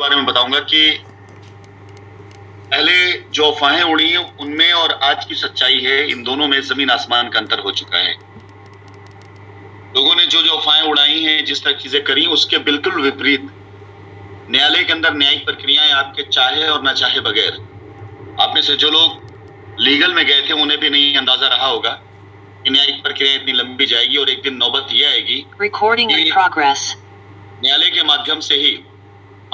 बारे में बताऊंगा कि पहले जो अफवाहें उड़ी हैं उनमें और आज की सच्चाई है, इन दोनों में जमीन आसमान का अंतर हो चुका है। लोगों ने जो जो अफवाहें उड़ाई हैं, जिस तरह चीजें करी, उसके बिल्कुल विपरीत न्यायालय के अंदर न्यायिक प्रक्रियाएं आपके चाहे और ना चाहे बगैर, आप में से जो लोग लीगल में गए थे उन्हें भी नहीं अंदाजा रहा होगा कि न्यायिक प्रक्रिया इतनी लंबी जाएगी और एक दिन नौबत ये आएगी न्यायालय के माध्यम से ही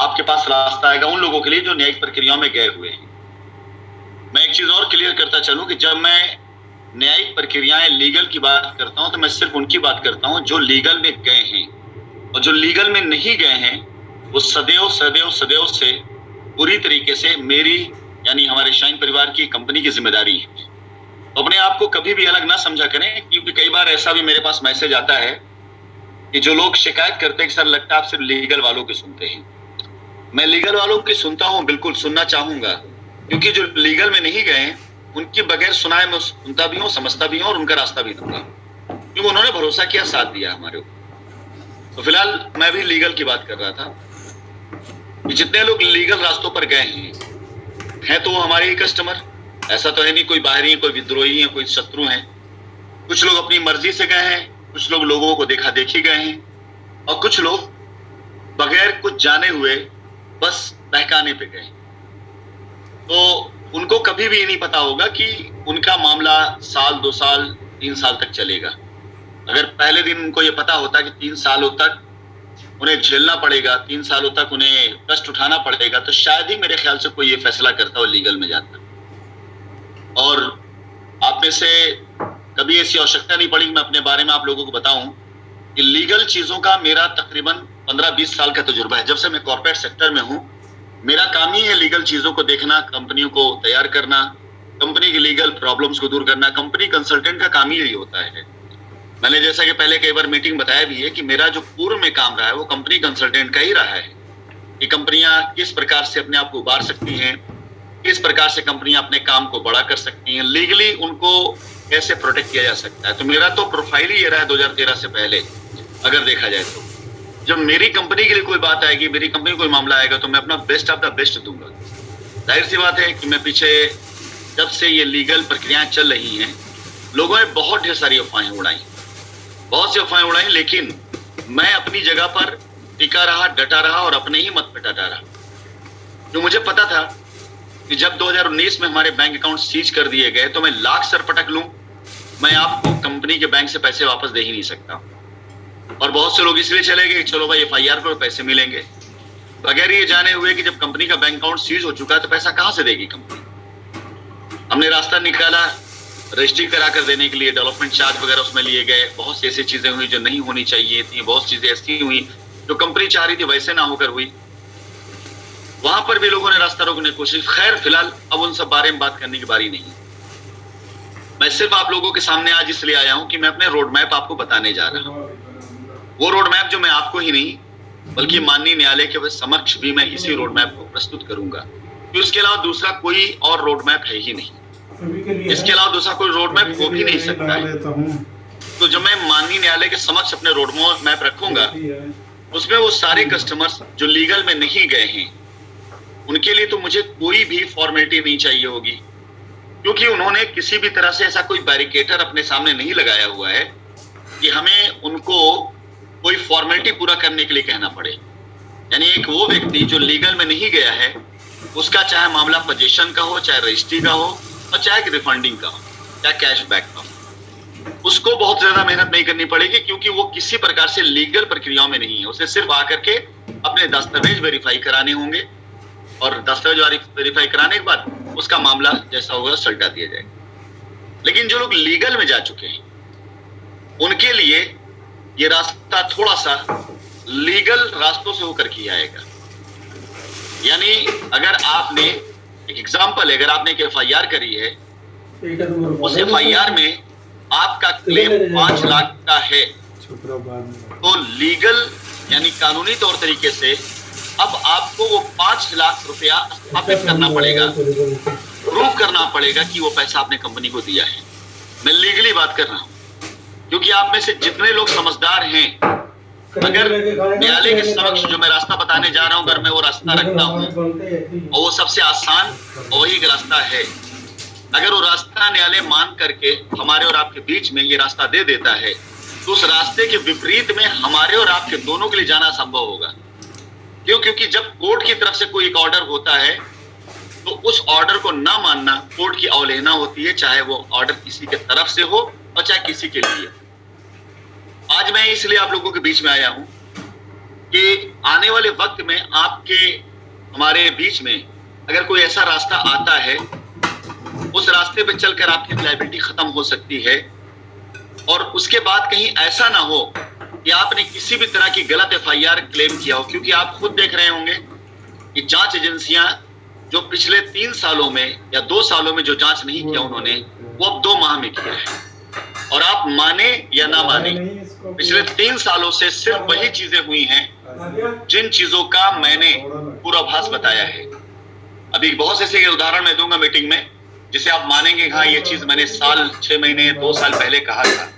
आपके पास रास्ता आएगा उन लोगों के लिए जो न्यायिक प्रक्रियाओं में गए हुए हैं। मैं एक चीज और क्लियर करता चलूं कि जब मैं न्यायिक प्रक्रियाएं लीगल की बात करता हूं तो मैं सिर्फ उनकी बात करता हूं जो लीगल में गए हैं, और जो लीगल में नहीं गए हैं वो सदैव सदैव सदैव से पूरी तरीके से मेरी यानी हमारे शाइन परिवार की कंपनी की जिम्मेदारी है। तो अपने आप को कभी भी अलग ना समझा करें, क्योंकि कई बार ऐसा भी मेरे पास मैसेज आता है कि जो लोग शिकायत करते हैं कि सर लगता है आप सिर्फ लीगल वालों की सुनते हैं। मैं लीगल वालों की सुनता हूं, बिल्कुल सुनना चाहूंगा, क्योंकि जो लीगल में नहीं गए उनकी बगैर सुनाए मैं सुनता भी हूं, समझता भी हूं और उनका रास्ता भी दूंगा, क्योंकि उन्होंने भरोसा किया, साथ दिया हमारे ऊपर। तो फिलहाल मैं भी लीगल की बात कर रहा था कि जितने लोग लीगल रास्तों पर गए हैं तो वो हमारे ही कस्टमर, ऐसा तो है नहीं कोई बाहरी है, कोई विद्रोही है, कोई शत्रु है। कुछ लोग अपनी मर्जी से गए हैं, कुछ लोग लोगों को देखा देखी गए हैं, और कुछ लोग बगैर कुछ जाने हुए बस बहकाने पे गए। तो उनको कभी भी ये नहीं पता होगा कि उनका मामला साल, 2 साल, 3 साल तक चलेगा। अगर पहले दिन उनको ये पता होता कि 3 सालों तक उन्हें झेलना पड़ेगा, 3 सालों तक उन्हें कष्ट उठाना पड़ेगा, तो शायद ही मेरे ख्याल से कोई ये फैसला करता हो लीगल में जाता। और आप में से कभी ऐसी आवश्यकता नहीं पड़ी कि मैं अपने बारे में आप लोगों को बताऊं कि लीगल चीजों का मेरा तकरीबन 15-20 साल का तजुर्बा है। जब से मैं कॉर्पोरेट सेक्टर में हूं, मेरा काम ही है लीगल चीजों को देखना, कंपनियों को तैयार करना, कंपनी की लीगल प्रॉब्लम्स को दूर करना। कंपनी कंसल्टेंट का काम ही यही होता है। मैंने जैसा कि पहले कई बार मीटिंग बताया भी है कि मेरा जो पूर्व में काम रहा है वो कंपनी कंसल्टेंट का ही रहा है कि कंपनियां किस प्रकार से अपने आप को उबार सकती हैं, किस प्रकार से कंपनियां अपने काम को बड़ा कर सकती हैं, लीगली उनको कैसे प्रोटेक्ट किया जा सकता है। तो मेरा तो प्रोफाइल ही ये रहा है 2013 से पहले अगर देखा जाए तो। जब मेरी कंपनी के लिए कोई बात आएगी, मेरी कंपनी कोई मामला आएगा, तो मैं अपना बेस्ट ऑफ द बेस्ट दूंगा। जाहिर सी बात है कि मैं पीछे जब से ये लीगल प्रक्रियाएं चल रही हैं, लोगों ने बहुत ढेर सारी अफवाहें उड़ाई, बहुत सी अफवाहें उड़ाई, लेकिन मैं अपनी जगह पर टिका रहा, डटा रहा और अपने ही मत पे डटा रहा। जो मुझे पता था कि जब 2019 में हमारे बैंक अकाउंट सीज कर दिए गए तो मैं लाख सर पटक लूं, मैं आपको कंपनी के बैंक से पैसे वापस दे ही नहीं सकता। और बहुत से लोग इसलिए चले गए चलो भाई FIR पर पैसे मिलेंगे, बगैर ये जाने हुए कि जब कंपनी का बैंक अकाउंट सीज हो चुका है तो पैसा कहां से देगी कंपनी। हमने रास्ता निकाला रजिस्ट्री करा कर देने के लिए, डेवलपमेंट चार्ज वगैरह उसमें लिए गए, बहुत सी ऐसी चीजें हुई जो नहीं होनी चाहिए थी, बहुत चीजें ऐसी हुई जो कंपनी चाह रही थी वैसे ना होकर हुई। वहां पर भी लोगों ने रास्ता रोकने की कोशिश। खैर फिलहाल अब उन सब बारे में बात करने की बारी नहीं। मैं सिर्फ आप लोगों के सामने आज इसलिए आया हूं कि मैं अपने रोड मैप आपको बताने जा रहा हूं। वो रोड मैप जो मैं आपको ही नहीं बल्कि माननीय न्यायालय के समक्ष भी मैं इसी रोड मैप को प्रस्तुत करूंगा, क्योंकि उसके अलावा दूसरा कोई और रोड मैप है ही नहीं। इसके अलावा दूसरा कोई रोड मैप हो भी नहीं सकता है। तो जब मैं माननीय न्यायालय के समक्ष अपने रोड मैप रखूंगा, उसमें वो सारे कस्टमर्स जो लीगल में नहीं गए हैं उनके लिए तो मुझे कोई भी फॉर्मेलिटी नहीं चाहिए होगी, क्योंकि उन्होंने किसी भी तरह से ऐसा कोई बैरिकेटर अपने सामने नहीं लगाया हुआ है कि हमें उनको कोई फॉर्मेलिटी पूरा करने के लिए कहना पड़े। यानी एक वो व्यक्ति जो लीगल में नहीं गया है, उसका चाहे मामला पोजीशन का हो, चाहे रजिस्ट्री का हो, और चाहे रिफंडिंग का हो, चाहे कैशबैक का हो, उसको बहुत ज्यादा मेहनत नहीं करनी पड़ेगी, क्योंकि वो किसी प्रकार से लीगल प्रक्रियाओं में नहीं है। उसे सिर्फ आकर के अपने दस्तावेज वेरीफाई कराने होंगे, और दस्तावेज वेरीफाई कराने के बाद उसका मामला जैसा होगा सल्टा दिया जाएगा। लेकिन जो लोग लीगल में जा चुके हैं उनके लिए ये रास्ता थोड़ा सा लीगल रास्तों से होकर के आएगा। यानी अगर आपने एक एग्जांपल है, अगर आपने एक FIR करी है, उस FIR में आपका क्लेम 5 लाख का है, तो लीगल यानी कानूनी तौर तरीके से अब आपको वो 5 लाख रुपया स्थापित करना पड़ेगा, प्रूव करना पड़ेगा कि वो पैसा आपने कंपनी को दिया है। मैं लीगली बात कर रहा हूं, क्योंकि आप में से जितने लोग समझदार हैं अगर न्यायालय के समक्ष जो मैं रास्ता बताने जा रहा हूं, अगर मैं वो रास्ता रखता हूं और वो सबसे आसान और वही रास्ता है, अगर वो रास्ता न्यायालय मान करके हमारे और आपके बीच में ये रास्ता दे देता है, तो उस रास्ते के विपरीत में हमारे और आपके दोनों के लिए जाना संभव होगा। क्यों? क्योंकि जब कोर्ट की तरफ से कोई एक ऑर्डर होता है तो उस ऑर्डर को ना मानना कोर्ट की अवहेलना होती है, चाहे वो ऑर्डर किसी के तरफ से हो और चाहे किसी के लिए। आज मैं इसलिए आप लोगों के बीच में आया हूं कि आने वाले वक्त में आपके हमारे बीच में अगर कोई ऐसा रास्ता आता है, उस रास्ते पे चलकर आपकी लायबिलिटी खत्म हो सकती है और उसके बाद कहीं ऐसा ना हो कि आपने किसी भी तरह की गलत एफआईआर क्लेम किया हो। क्योंकि आप खुद देख रहे होंगे कि जांच एजेंसियां जो पिछले 3 सालों में या 2 सालों में जो जांच नहीं किया उन्होंने, वो अब 2 माह में किया है। और आप माने या ना माने, पिछले 3 सालों से सिर्फ वही चीजें हुई हैं जिन चीजों का मैंने पूर्वाभास बताया है। अभी बहुत से उदाहरण मैं दूंगा मीटिंग में, जिसे आप मानेंगे हाँ ये चीज मैंने साल 6 महीने 2 साल पहले कहा था।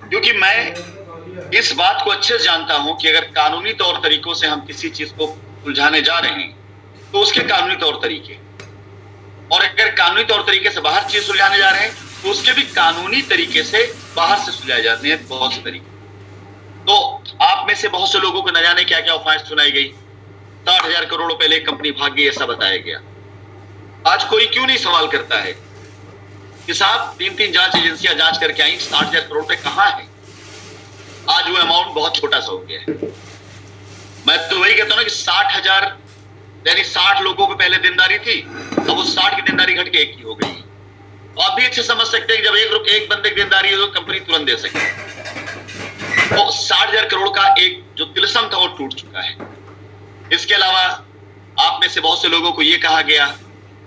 क्योंकि मैं इस बात को अच्छे से जानता हूं कि अगर कानूनी तौर तरीकों से हम किसी चीज को सुलझाने जा रहे हैं तो उसके कानूनी तौर तरीके, और अगर कानूनी तौर तरीके से बाहर चीज सुलझाने जा रहे हैं तो उसके भी कानूनी तरीके से बाहर से सुलझाए जाते हैं बहुत से तरीके। तो आप में से बहुत से लोगों को न जाने क्या क्या अफवाहें सुनाई गई, 60,000 करोड़ पहले एक कंपनी भाग गई ऐसा बताया गया। आज कोई क्यों नहीं सवाल करता है कि साहब 3 जांच एजेंसियां जांच करके आई, 60,000 करोड़ रुपए कहां है? आज वो अमाउंट बहुत छोटा सा हो गया है। मैं तो वही कहता हूं ना कि 60,000 यानी 60 लोगों को पहले देनदारी थी, अब वो 60 की देनदारी घट के 1 की हो गई। तो आप भी अच्छे समझ सकते हैं कि जब एक बंदे की देनदारी हो तो कंपनी तुरंत दे सकती है। तो 60,000 करोड़ का एक जो तिलस्म था वो टूट चुका है। इसके अलावा आप में से बहुत से लोगों को यह कहा गया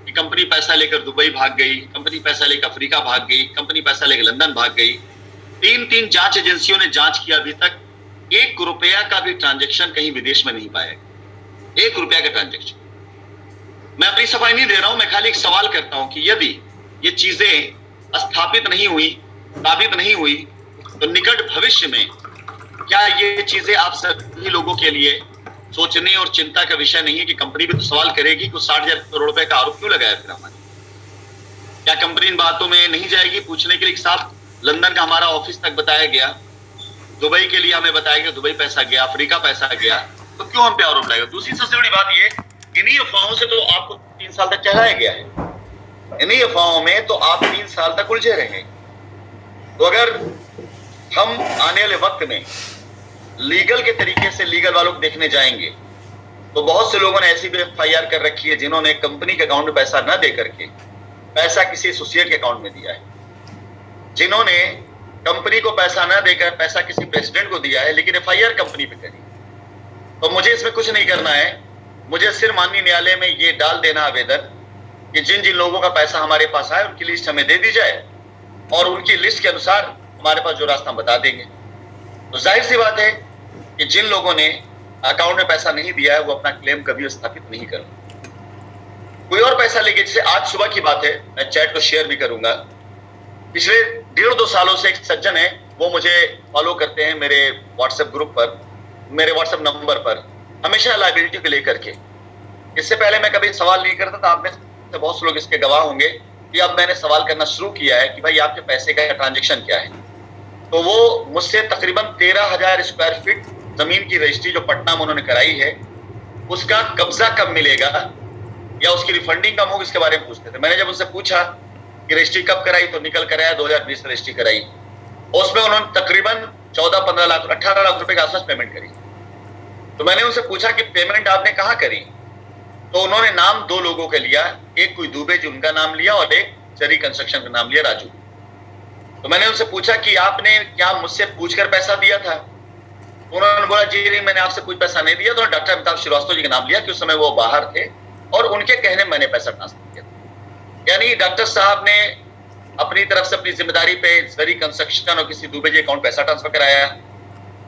कि कंपनी पैसा लेकर दुबई भाग गई, कंपनी पैसा लेकर अफ्रीका भाग गई, कंपनी पैसा लेकर लंदन भाग गई। 3 जांच एजेंसियों ने जांच किया, अभी तक 1 रुपया का भी ट्रांजैक्शन कहीं विदेश में नहीं पाया। 1 रुपया का ट्रांजैक्शन। मैं अपनी सफाई नहीं दे रहा हूं, मैं खाली एक सवाल करता हूं कि यदि ये चीजें स्थापित नहीं हुई, साबित नहीं हुई, तो निकट भविष्य में क्या ये चीजें आप सभी लोगों के लिए सोचने और चिंता का विषय नहीं है कि कंपनी भी तो सवाल करेगी कि 60,000 करोड़ रुपए का आरोप क्यों लगाया फिर हमारे? क्या कंपनी इन बातों में नहीं जाएगी पूछने के लिए? साहब लंदन का हमारा ऑफिस तक बताया गया, दुबई के लिए हमें बताया गया, दुबई पैसा गया, अफ्रीका पैसा गया, तो क्यों हम पे आरोप लगाएगा? दूसरी सबसे बड़ी बात ये, इन्हीं अफवाहों से तो आपको 3 साल तक चलाया गया है। इन्हीं अफवाहों में तो आप 3 साल तक उलझे रहे। तो अगर हम आने वाले वक्त में लीगल के तरीके से लीगल वालों को देखने जाएंगे तो बहुत से लोगों ने ऐसी भी एफआईआर कर रखी है जिन्होंने कंपनी के अकाउंट में पैसा न दे करके पैसा किसी एसोसिएट के अकाउंट में दिया है, जिन्होंने कंपनी को पैसा न देकर पैसा किसी प्रेसिडेंट को दिया है, लेकिन एफआईआर कंपनी पे करी। तो मुझे इसमें कुछ नहीं करना है, मुझे सिर्फ माननीय न्यायालय में ये डाल देना आवेदन कि जिन जिन लोगों का पैसा हमारे पास आए उनकी लिस्ट हमें दे दी जाए और उनकी लिस्ट के अनुसार हमारे पास जो रास्ता हम बता देंगे। तो जाहिर सी बात है कि जिन लोगों ने अकाउंट में पैसा नहीं दिया है वो अपना क्लेम कभी स्थापित नहीं कर, कोई और पैसा लेके। जैसे आज सुबह की बात है, मैं चैट को शेयर भी करूंगा। पिछले 1.5-2 सालों से एक सज्जन है, वो मुझे फॉलो करते हैं मेरे व्हाट्सएप ग्रुप पर, मेरे व्हाट्सएप नंबर पर, हमेशा लायबिलिटी को लेकर के। इससे पहले मैं कभी सवाल नहीं करता था, आप में से बहुत से लोग इसके गवाह होंगे कि अब मैंने सवाल करना शुरू किया है कि भाई आपके पैसे का ट्रांजेक्शन क्या है। तो वो मुझसे तकरीबन 13,000 स्क्वायर फीट जमीन की रजिस्ट्री जो पटना में उन्होंने कराई है, उसका कब्जा कब मिलेगा या उसकी रिफंडिंग कब होगी, इसके बारे में पूछते थे। मैंने जब उनसे पूछा कि रजिस्ट्री कब कराई तो निकल कर आया 2020 रजिस्ट्री कराई, उसमें उन्होंने तकरीबन 14-15 लाख 18 लाख रुपए के आसपास पेमेंट करी। तो मैंने उनसे पूछा कि पेमेंट आपने कहाँ करी, तो उन्होंने नाम 2 लोगों का लिया, एक कोई दुबे जी उनका नाम लिया और एक जरी कंस्ट्रक्शन का नाम लिया राजू। तो मैंने उनसे पूछा कि आपने क्या मुझसे पूछकर पैसा दिया था? उन्होंने बोला जी नहीं, मैंने आपसे कोई पैसा नहीं दिया। तो डॉक्टर अमिताभ श्रीवास्तव जी का नाम लिया कि उस समय वो बाहर थे और उनके कहने मैंने पैसा ट्रांसफर किया। यानी डॉक्टर साहब ने अपनी तरफ से अपनी जिम्मेदारी पे जरी कंस्ट्रक्शन और किसी दुबे जी अकाउंट पैसा ट्रांसफर कराया।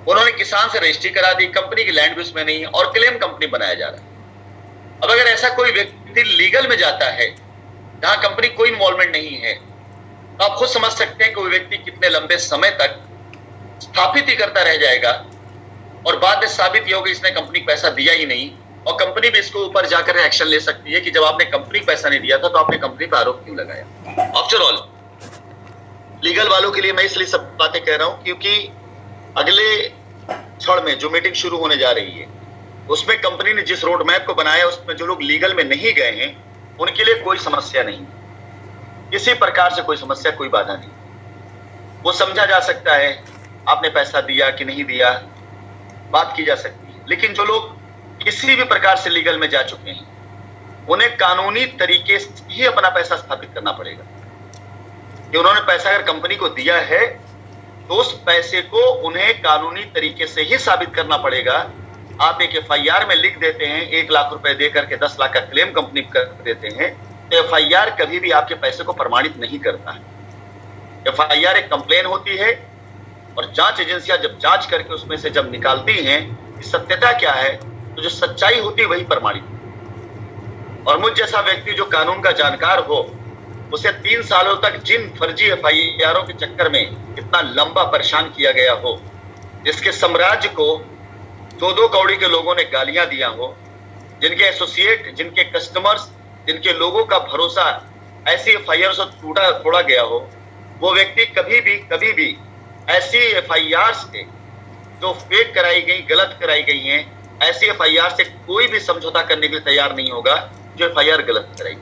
उन्होंने किसान से रजिस्ट्री करा दी, कंपनी की लैंड भी उसमें नहीं है और क्लेम कंपनी बनाया जा रहा है। अब अगर ऐसा कोई व्यक्ति लीगल में जाता है जहां कंपनी कोई इन्वॉल्वमेंट नहीं है, तो आप खुद समझ सकते हैं कि वो व्यक्ति कितने लंबे समय तक स्थापित ही करता रह जाएगा और बाद में साबित ये होगा इसने कंपनी को पैसा दिया ही नहीं, और कंपनी भी इसको ऊपर जाकर एक्शन ले सकती है कि जब आपने कंपनी को पैसा नहीं दिया था तो आपने कंपनी पर आरोप क्यों लगाया। आफ्टर ऑल लीगल वालों के लिए मैं इसलिए सब बातें कह रहा हूं क्योंकि अगले क्षण में जो मीटिंग शुरू होने जा रही है उसमें कंपनी ने जिस रोड मैप को बनाया उसमें जो लोग लीगल में नहीं गए हैं उनके लिए कोई समस्या नहीं, किसी प्रकार से कोई समस्या, कोई बाधा नहीं। वो समझा जा सकता है आपने पैसा दिया कि नहीं दिया, बात की जा सकती है, लेकिन जो लोग किसी भी प्रकार से लीगल में जा चुके हैं उन्हें कानूनी तरीके से ही अपना पैसा स्थापित करना पड़ेगा कि उन्होंने पैसा अगर कंपनी को दिया है तो उस पैसे को उन्हें कानूनी तरीके से ही साबित करना पड़ेगा। आप एक एफआईआर में लिख देते हैं 1 लाख रुपए देकर के 10 लाख का क्लेम कंपनी कर देते हैं तो एफआईआर कभी भी आपके पैसे को प्रमाणित नहीं करता है। एफआईआर एक कंप्लेन होती है और जांच एजेंसियां जब जांच करके उसमें से जब निकालती हैं कि सत्यता क्या है तो जो सच्चाई होती है वही प्रमाणित। और मुझ जैसा व्यक्ति जो कानून का जानकार हो उसे 3 सालों तक जिन फर्जी एफआईआरों के चक्कर में इतना लंबा परेशान किया गया हो, जिसके साम्राज्य को 2-2 कौड़ी के लोगों ने गालियां दिया हो, जिनके एसोसिएट, जिनके कस्टमर्स, जिनके लोगों का भरोसा ऐसी एफआईआर से तोड़ा गया हो, वो व्यक्ति कभी भी ऐसी एफआईआर से जो फेक कराई गई, गलत कराई गई हैं, ऐसी एफआईआर से कोई भी समझौता करने के लिए तैयार नहीं होगा जो एफआईआर गलत कराई।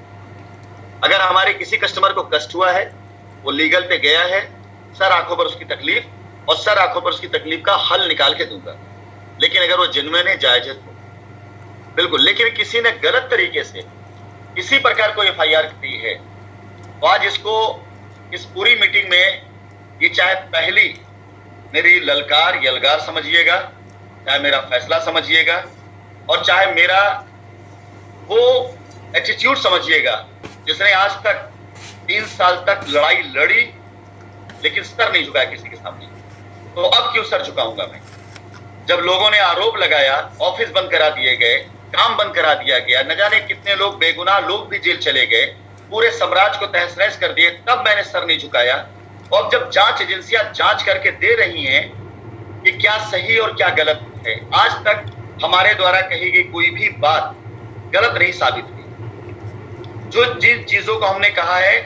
अगर हमारे किसी कस्टमर को कष्ट हुआ है, वो लीगल पे गया है, सर आंखों पर उसकी तकलीफ, और सर आंखों पर उसकी तकलीफ का हल निकाल के दूंगा। लेकिन अगर वो जेन्युइन है, जायज है तो बिल्कुल। लेकिन किसी ने गलत तरीके से किसी प्रकार को एफआईआर की है तो आज इसको इस पूरी मीटिंग में ये चाहे पहली मेरी ललकार यलगार समझिएगा, चाहे मेरा फैसला समझिएगा, और चाहे मेरा वो एटीट्यूड समझिएगा जिसने आज तक 3 साल तक लड़ाई लड़ी लेकिन सर नहीं झुकाया किसी के सामने। तो अब क्यों सर झुकाऊंगा मैं? जब लोगों ने आरोप लगाया, ऑफिस बंद करा दिए गए, काम बंद करा दिया गया, न जाने कितने लोग, बेगुनाह लोग भी जेल चले गए, पूरे साम्राज्य को तहस नहस कर दिए, तब मैंने सर नहीं झुकाया। और जब जांच एजेंसियां जांच करके दे रही हैं कि क्या सही और क्या गलत है, आज तक हमारे द्वारा कही गई कोई भी बात गलत नहीं साबित हुई। जो जिन चीजों को हमने कहा है,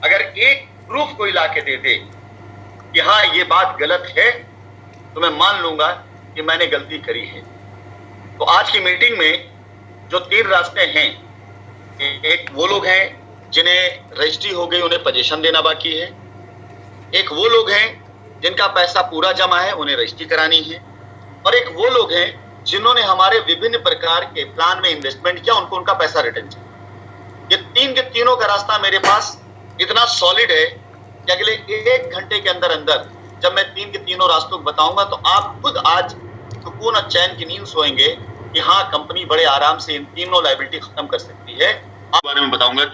अगर एक प्रूफ कोई ला के दे दे कि हाँ ये बात गलत है तो मैं मान लूंगा कि मैंने गलती करी है। तो आज की मीटिंग में जो 3 रास्ते हैं, एक वो लोग हैं जिन्हें रजिस्ट्री हो गई, उन्हें पोजीशन देना बाकी है। एक वो लोग हैं जिनका पैसा पूरा जमा है, उन्हें रजिस्ट्री करानी है। और एक वो लोग हैं जिन्होंने हमारे विभिन्न प्रकार के प्लान में इन्वेस्टमेंट किया, उनको उनका पैसा रिटर्न चाहिए। ये 3 के तीनों का रास्ता मेरे पास इतना सॉलिड है कि अगले 1 घंटे के अंदर अंदर जब मैं 3 के तीनों रास्तों को बताऊंगा तो आप खुद आज सुकून और चैन की नींद सोएंगे कि हाँ कंपनी बड़े आराम से इन तीनों लायबिलिटी खत्म कर सकती है। आप बारे में बताऊंगा।